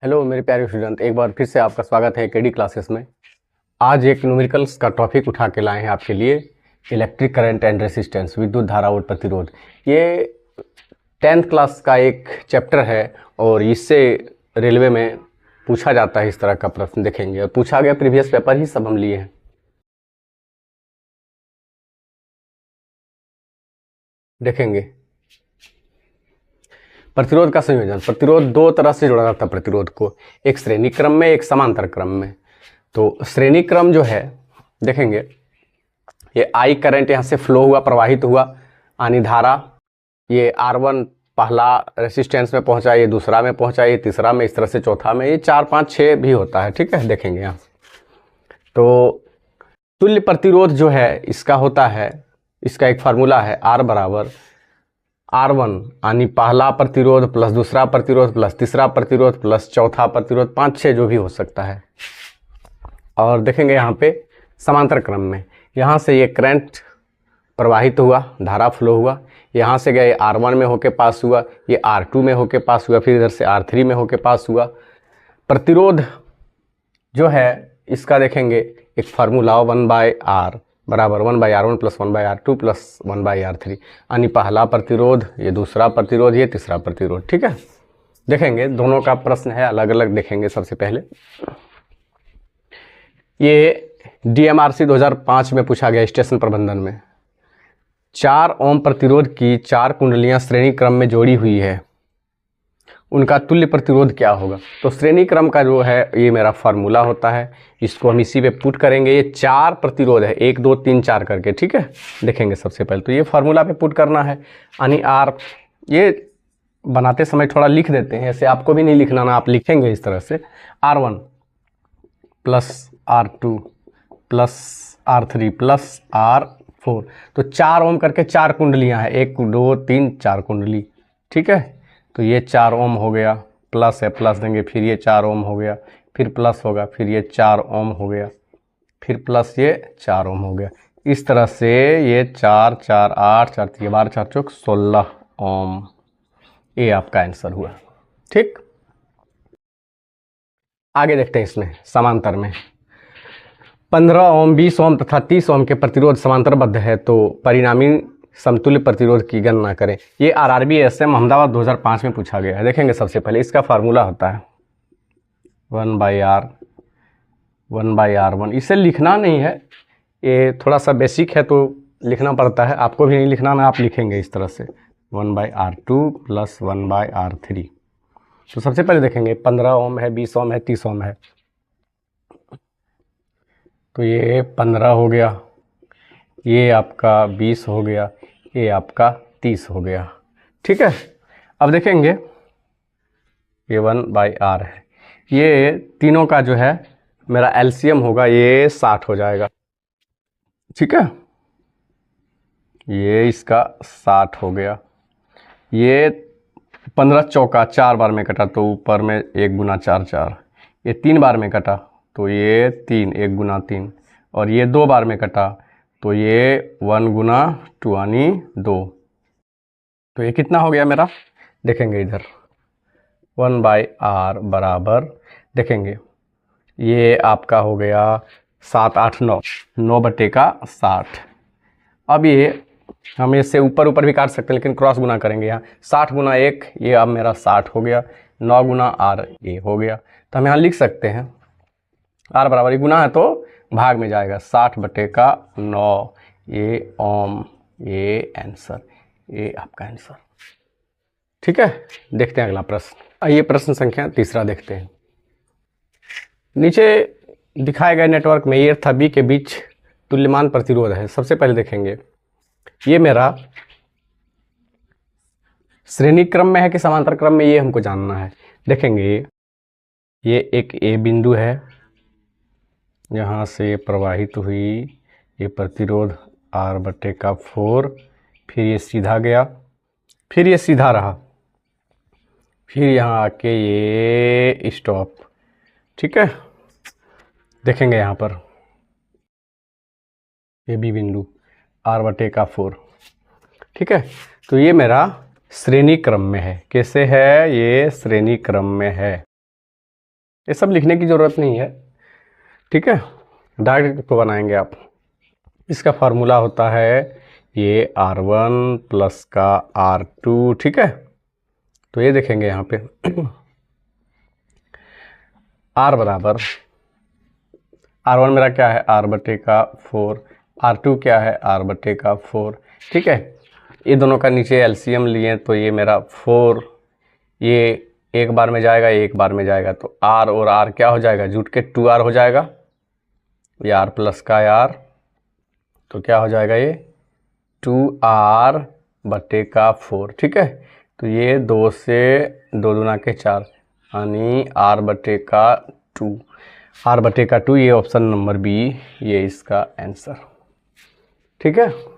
Hello मेरे प्यारे student, एक बार फिर से आपका स्वागत है केडी क्लासेस में। आज एक न्यूमेरिकल्स का टॉपिक उठा के लाए हैं आपके लिए, इलेक्ट्रिक करंट एंड रेसिस्टेंस, विद्युत धारा और प्रतिरोध। ये 10th क्लास का एक चैप्टर है और इससे रेलवे में पूछा जाता है इस तरह का प्रश्न। देखेंगे और पूछा गया प्रीवियस पेपर ही सब हम लिए हैं। देखेंगे प्रतिरोध का संयोजन। प्रतिरोध दो तरह से जोड़ा जाता है प्रतिरोध को, एक श्रेणी क्रम में, एक समांतर क्रम में। तो श्रेणी क्रम जो है, देखेंगे ये आई करंट यहाँ से फ्लो हुआ, प्रवाहित हुआ, यानी धारा। ये R1 पहला रेसिस्टेंस में पहुंचा, ये दूसरा में पहुंचा, ये तीसरा में, इस तरह से चौथा में, ये 4 5 6 भी होता है। ठीक है, देखेंगे यहाँ। तो तुल्य प्रतिरोध जो है इसका होता है, इसका एक फार्मूला है R बराबर R1, यानी पहला प्रतिरोध प्लस दूसरा प्रतिरोध प्लस तीसरा प्रतिरोध प्लस चौथा प्रतिरोध, 5 6 जो भी हो सकता है। और देखेंगे यहाँ पे समांतर क्रम में, यहाँ से ये करंट प्रवाहित हुआ, धारा फ्लो हुआ, यहाँ से गए R1 में होके पास हुआ, ये R2 में होके पास हुआ, फिर इधर से R3 में होके पास हुआ। प्रतिरोध जो है इसका देखेंगे एक फार्मूला 1/R बराबर 1/R1 plus 1/R2 plus 1/R3, यानी पहला प्रतिरोध, ये दूसरा प्रतिरोध, ये तीसरा प्रतिरोध। ठीक है, देखेंगे दोनों का प्रश्न है, अलग अलग देखेंगे। सबसे पहले ये DMRC 2005 में पूछा गया स्टेशन प्रबंधन में। 4 ओम प्रतिरोध की 4 कुंडलियां श्रेणी क्रम में जोड़ी हुई है, उनका तुल्य प्रतिरोध क्या होगा? तो श्रेणी क्रम का जो है ये मेरा फार्मूला होता है, इसको हम इसी पे पुट करेंगे। ये 4 प्रतिरोध है, 1 2 3 4 करके। ठीक है, देखेंगे सबसे पहले तो ये फार्मूला पे पुट करना है, यानी R, ये बनाते समय थोड़ा लिख देते हैं, ऐसे आपको भी नहीं लिखना ना, आप लिखेंगे इस तरह से R1 plus R2 plus R3 plus R4। तो 4 ओम करके 4 कुंडलियां हैं, 1 2 3 4 कुंडली। ठीक है, तो ये 4 ओम हो गया, प्लस है, प्लस देंगे, फिर ये 4 ओम हो गया, फिर प्लस होगा, फिर ये 4 ओम हो गया, फिर प्लस ये 4 ओम हो गया। इस तरह से ये 4 4 8 4 3 12 4 चौक 16 ओम, ये आपका आंसर हुआ। ठीक, आगे देखते हैं। इसमें समांतर में 15 ओम 20 ओम तथा 30 ओम के प्रतिरोध समांतरबद्ध है, तो परिणामी समतुल्य प्रतिरोध की गणना करें। ये RRB SM अहमदाबाद 2005 में पूछा गया है। देखेंगे सबसे पहले इसका फार्मूला होता है 1/R1। इसे लिखना नहीं है, ये थोड़ा सा बेसिक है तो लिखना पड़ता है, आपको भी नहीं लिखना ना, आप लिखेंगे इस तरह से 1/R2 प्लस 1/R3। तो सबसे पहले देखेंगे 15 ओम है, 20 ओम है, 30 ओम है, तो ये 15 हो गया, ये आपका 20 हो गया, ये आपका 30 हो गया। ठीक है, अब देखेंगे ये 1/R है, ये तीनों का जो है मेरा LCM होगा, ये 60 हो जाएगा। ठीक है, ये इसका 60 हो गया। ये 15 चौका 4 बार में कटा, तो ऊपर में 1 गुना 4 4, ये 3 बार में कटा, तो ये 3 1 गुना 3, और ये 2 बार में कटा, तो ये 1 गुना 2 यानी 2। तो ये कितना हो गया मेरा? देखेंगे इधर 1/R बराबर, देखेंगे ये आपका हो गया 7 8 9, 9/60। अब ये हम इससे ऊपर ऊपर भी काट सकते हैं, लेकिन क्रॉस गुना करेंगे यहाँ, 60 गुना 1, ये अब मेरा 60 हो गया, 9 गुना R ये हो गया। तो हम यहाँ लिख सकते हैं R बराबर, ये गुना है तो भाग में जाएगा, 60/9, ये ओम, ये आंसर, ये आपका आंसर। ठीक है, देखते हैं अगला प्रश्न। आइए प्रश्न संख्या 3 देखते हैं। नीचे दिखाए गए नेटवर्क में A तथा B के बीच तुल्यमान प्रतिरोध है। सबसे पहले देखेंगे ये मेरा श्रेणी क्रम में है कि समांतर क्रम में, ये हमको जानना है। देखेंगे ये एक A बिंदु है, यहाँ से प्रवाहित हुई ये प्रतिरोध R/4, फिर ये सीधा गया, फिर ये सीधा रहा, फिर यहाँ आके ये स्टॉप। ठीक है, देखेंगे यहाँ पर ये B बिंदु R/4। ठीक है, तो ये मेरा श्रेणी क्रम में है। कैसे है? ये श्रेणी क्रम में है। ये सब लिखने की ज़रूरत नहीं है, ठीक है, डायरेक्ट को बनाएंगे आप। इसका फार्मूला होता है ये R1 प्लस का R2, ठीक है। तो ये देखेंगे यहाँ पे R बराबर, R1 मेरा क्या है R/4, R2 क्या है R/4, ठीक है। ये दोनों का नीचे एलसीएम लिए तो ये मेरा 4, ये एक बार में जाएगा, एक बार में जाएगा, तो R और R क्या हो जाएगा, जुट के 2R हो जाएगा, ये R प्लस का R, तो क्या हो जाएगा ये 2R/4, ठीक है। तो ये 2 से 2 दूना के 4 यानी R/2, R/2, ये ऑप्शन नंबर बी, ये इसका आंसर, ठीक है।